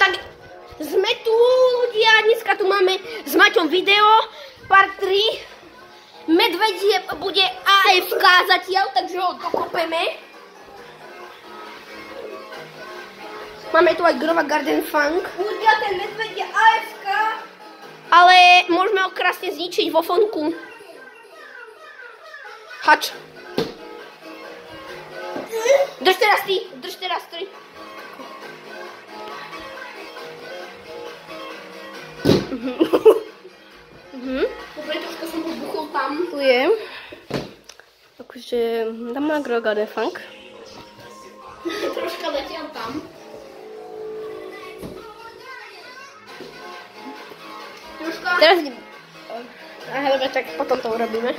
Tak sme tu ľudia, dneska tu máme s Maťom video, part 3. Medvedie bude AFK zatiaľ, takže ho dokopeme. Máme tu aj Grova Garden Funk. Ľudia, ten medveď je AFK. Ale môžeme ho krásne zničiť vo fonku. Hač. Drž teraz ty. Dobre, troška som ho buchol tam. Tu je. Akože dám na Grova Garden Funk. Troška letiel tam. Teraz idem. Aha, dobre, tak potom to urobíme.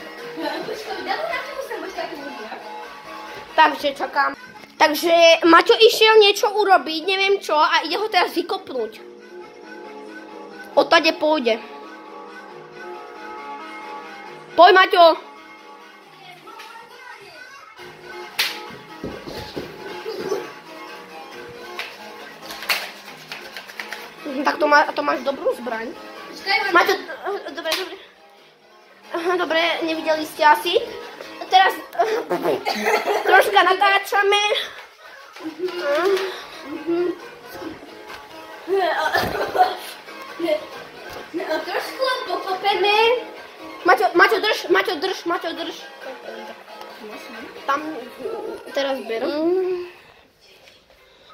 Takže čakám. Takže Maťo išiel niečo urobiť, neviem čo, a ide ho teraz vykopnúť. Odtade pôjde. Poď, Maťo. Tak to máš dobrú zbraň. Maťo, dobre. Dobre, nevideli ste asi. Teraz troška natáčame. Trošku pokopeme. Maťo, drž. Tam teraz berú.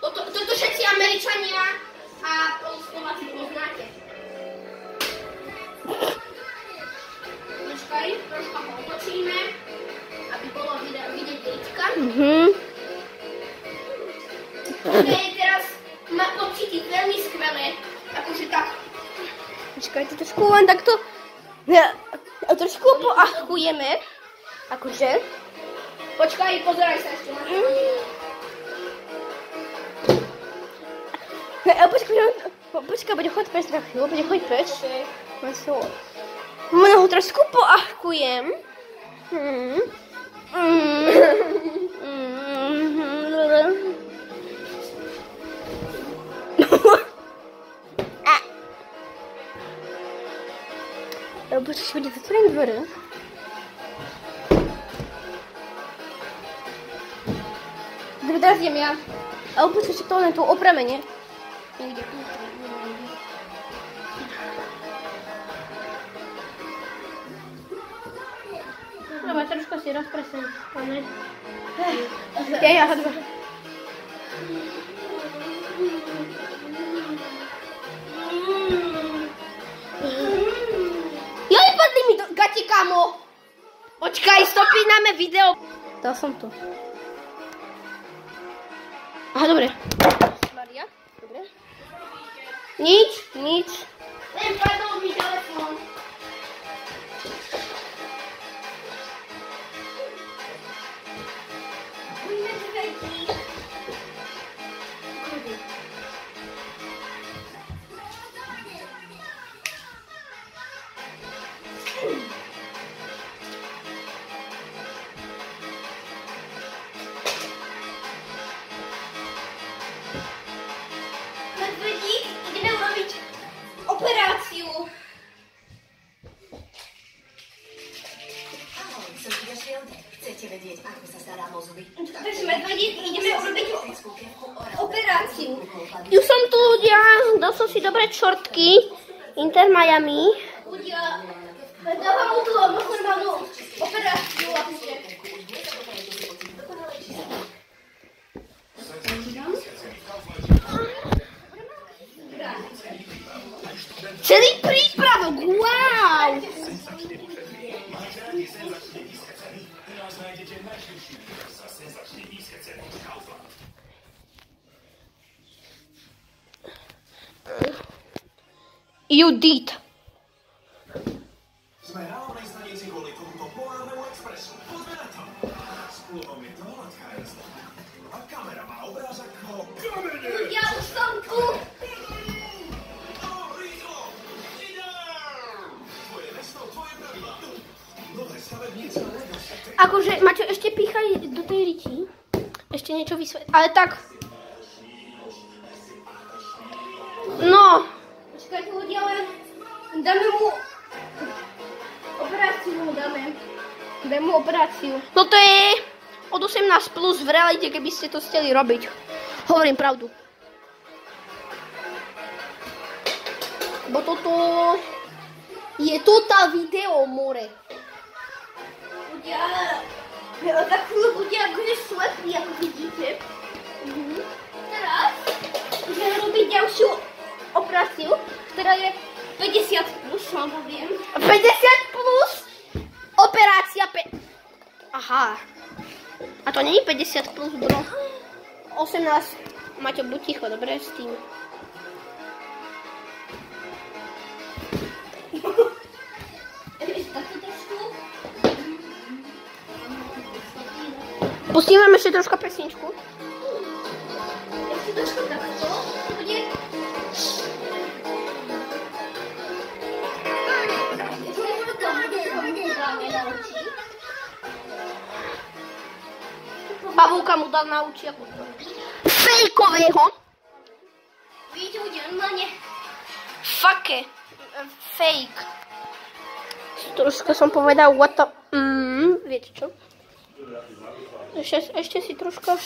Toto všetci Američania a Slováci poznáte. Počkaj, troška ho otočíme, aby bolo vidieť rička. Teraz má pocítiť veľmi skvelé, akože tak. Počkajte, trošku len takto. Trošku poachujeme. Akože. Počkaj, pozeraj sa ešte. Počkaj, bude chodiť preč na chvíľu, bude chodiť preč. Mne ho trošku poachkujem. Počkaj, bude zatvorím dvere. Teraz idem ja. Ale počkaj, to len tu oprame, nie? Niekde. Dobre, trošku si rozpresem, pane. Ja, dobre. Joj, padli mi do gati, kamo. Počkaj, stopíname video. Dal som to. Aha, dobre. Maria, dobre. Nič. Len padol mi telefón. Medvedík, ideme urobiť operáciu. Chcete vedieť, ako sa starám o zuby? Takže medvedík, ideme urobiť operáciu. Už som tu, ľudia, dal som si dobré čortky. Inter Miami. Ľudia, dávam mu tu normálnu operáciu. Celý prípravok, wow! You did. Sme hlavnej stanici kvôli tomuto polárnemu expresu. Poďme na to. Spolom je to hladká jazda. A kamera má obrázok o kamene. Ja už som tu. Tvoje mesto, tvoje pravidlá. Nové stavebnice Lego City. Akože, Maťo, ešte píchaj do tej riti. Ešte niečo vysvetliť. Ale tak. mu operáciu. No to je od 18 plus v realite, keby ste to chceli robiť. Hovorím pravdu. Bo toto je tá video more. Za chvíľu bude akože slepý, ako vidíte. Teraz budeme robiť ďalšiu operáciu, ktorá je 50 plus, vám poviem. 50 plus operácia Aha. A to nie je 50 plus, bro. 18. Maťo, buď ticho, dobre, s tým. Pustím vám ešte troška pesničku. Ešte trošku takto. Bude... Pavúka mu dal na oči ako fejkového. Vidíte, bude normálne... Fake. Troška som povedal what the... viete čo? Ešte si troška...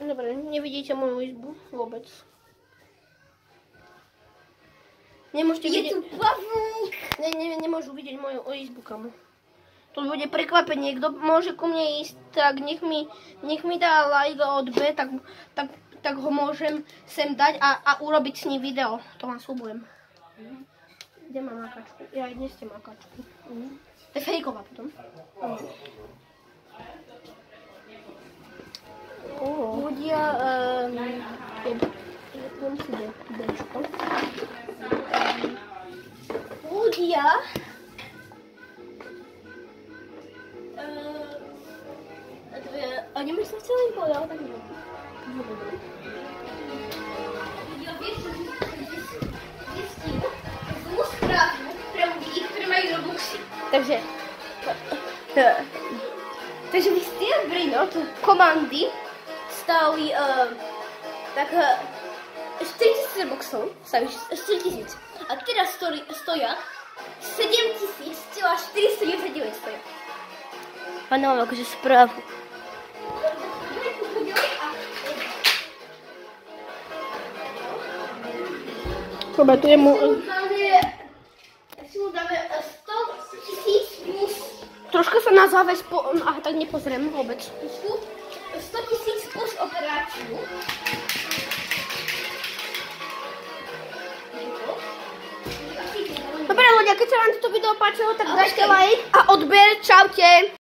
dobre, nevidíte moju izbu vôbec. Nemôžete vidieť... Je tu pavúk! Nemôžu vidieť moju izbu, kamo. To bude prekvapenie, kto môže ku mne ísť, tak nech mi dá like od B, tak ho môžem sem dať a urobiť s ním video. To vám sľubujem. Kde mám makačku? Ja aj dnes ste makačku. To je fejková potom. Ľudia... Ľudia... A nemôžem sa chcela im povedať, tak nebudem. Ja vieš, že zistím zlú správu pre ľudí, ktorí majú Robuxy. Takže vy ste Brino, komandy stáli tak 4000 Robuxov, staví 4000. A teraz stoja 7499 stoja. A nemám akože správu. Dobre, tu je mu... Si mu dáme 100 000 plus. Troška sa na záves Aha, tak nepozriem vôbec. 100 000 plus operáciu. Dobre ľudia, keď sa vám toto video páčilo, tak dajte like a odber. Čaute.